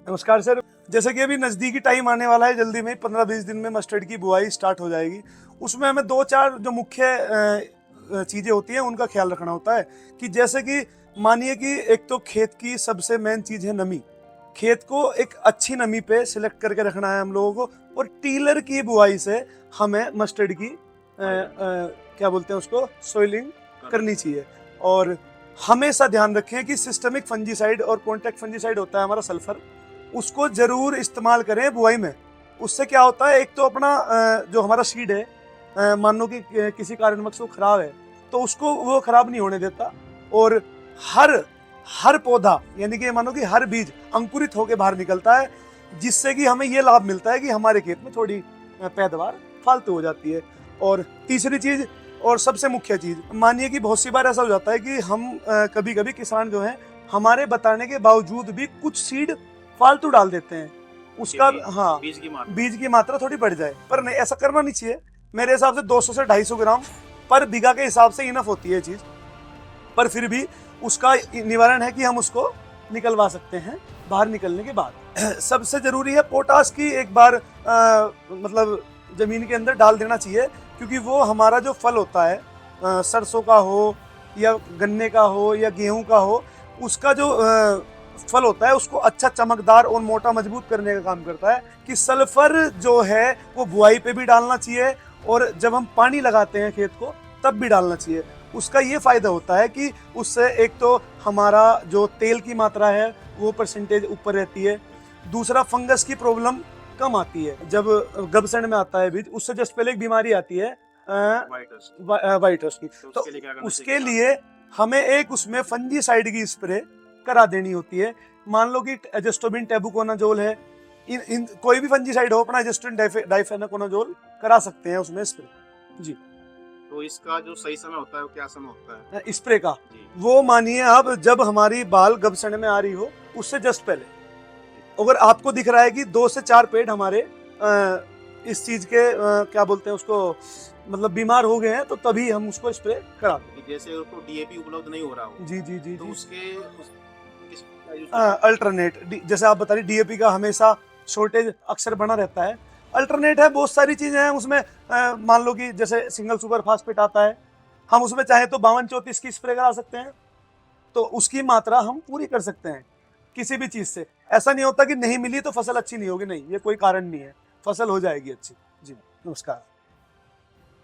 नमस्कार सर। जैसे कि अभी नज़दीकी टाइम आने वाला है, जल्दी में 15-20 दिन में मस्टर्ड की बुआई स्टार्ट हो जाएगी। उसमें हमें 2-4 जो मुख्य चीज़ें होती हैं उनका ख्याल रखना होता है कि जैसे कि मानिए कि एक तो खेत की सबसे मेन चीज़ है नमी। खेत को एक अच्छी नमी पे सिलेक्ट करके रखना है हम लोगों को, और टीलर की बुआई से हमें मस्टर्ड की क्या बोलते हैं उसको, सोइलिंग करनी चाहिए। और हमेशा ध्यान रखें कि सिस्टमिक फंजीसाइड और कॉन्टैक्ट फंजीसाइड होता है हमारा सल्फर, उसको जरूर इस्तेमाल करें बुआई में। उससे क्या होता है, एक तो अपना जो हमारा सीड है, मान लो कि किसी कारणवश वो खराब है तो उसको वो खराब नहीं होने देता, और हर हर पौधा यानी कि मानो कि हर बीज अंकुरित होकर बाहर निकलता है, जिससे कि हमें ये लाभ मिलता है कि हमारे खेत में थोड़ी पैदावार फालतू हो जाती है। और तीसरी चीज और सबसे मुख्य चीज, मानिए कि बहुत सी बार ऐसा हो जाता है कि हम कभी कभी किसान जो हैं हमारे बताने के बावजूद भी कुछ सीड फालतू डाल देते हैं, उसका हाँ बीज की मात्रा थोड़ी बढ़ जाए, पर नहीं, ऐसा करना नहीं चाहिए। मेरे हिसाब से 200 से 250 ग्राम पर बीघा के हिसाब से इनफ होती है चीज, पर फिर भी उसका निवारण है कि हम उसको निकलवा सकते हैं बाहर निकलने के बाद। सबसे जरूरी है पोटास की एक बार मतलब जमीन के अंदर डाल देना चाहिए, क्योंकि वो हमारा जो फल होता है, सरसों का हो या गन्ने का हो या गेहूं का हो, उसका जो फल होता है उसको अच्छा चमकदार और मोटा मजबूत करने का काम करता है। कि सल्फर जो है वो बुआई पे भी डालना चाहिए, और जब हम पानी लगाते हैं खेत को तब भी डालना चाहिए। उसका ये फायदा होता है कि उससे एक तो हमारा जो तेल की मात्रा है वो परसेंटेज ऊपर रहती है, दूसरा फंगस की प्रॉब्लम कम आती है। जब गबसण में आता है बीज, उससे जस्ट पहले एक बीमारी आती है वाइट रस्ट की, तो उसके लिए हमें एक उसमें फंजीसाइड की स्प्रे करा देनी होती है। मान लो कि एजेस्टोबिन टेबुकोनाजोल है, इन कोई भी फंजीसाइड हो, अपना एजेस्टोबिन डाइफेनाकोनाजोल करा सकते हैं उसमें स्प्रे जी। तो इसका जो सही समय होता है वो क्या समय होता है स्प्रे का? वो मानिए अब जब हमारी बाल गबसण में आ रही हो उससे जस्ट पहले, अगर आपको दिख रहा है कि 2 से 4 पेड़ हमारे इस चीज के क्या बोलते हैं उसको, मतलब बीमार हो गए हैं, तो तभी हम उसको स्प्रे करा दें। जैसे उसको डीएपी उपलब्ध नहीं हो रहा हो जी जी जी तो जी उसके अल्टरनेट, जैसे आप बता रही डीएपी का हमेशा शॉर्टेज अक्सर बना रहता है। अल्टरनेट है, बहुत सारी चीजें हैं उसमें। मान लो कि जैसे सिंगल सुपर फास्फेट आता है, हम उसमें चाहे तो 52-34 की स्प्रे करा सकते हैं, तो उसकी मात्रा हम पूरी कर सकते हैं किसी भी चीज से। ऐसा नहीं होता कि नहीं मिली तो फसल अच्छी नहीं होगी, नहीं, ये कोई कारण नहीं है, फसल हो जाएगी अच्छी जी। नमस्कार।